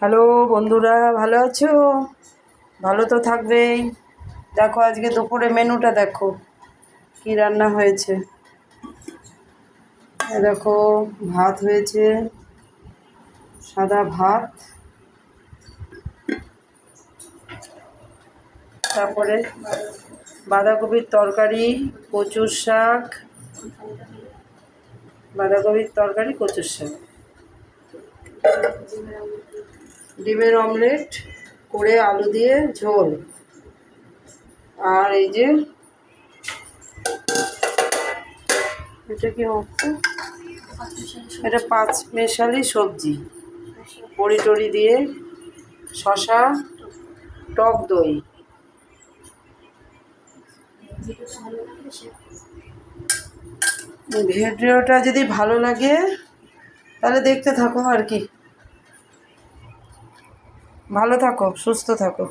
Hello বন্ধুরা, ভালো আছো? ভালো তো থাকবেই। দেখো আজকে দুপুরে মেনুটা দেখো কি রান্না হয়েছে। দেখো ভাত হয়েছে, সাদা ভাত, তারপরে বাঁধাকপির তরকারি, কচুর শাক, বাঁধাকপির তরকারি, কচুর শাক, ডিমের অমলেট করে আলু দিয়ে ঝোল। আর এই যে এটা কি হচ্ছে, এটা পাঁচ মেশালি সবজি, বড়ি টড়ি দিয়ে, শশা, টক দই। ভিডিওটা যদি ভালো লাগে তাহলে দেখতে থাকো আর কি। ভালো থাকো, সুস্থ থাকো।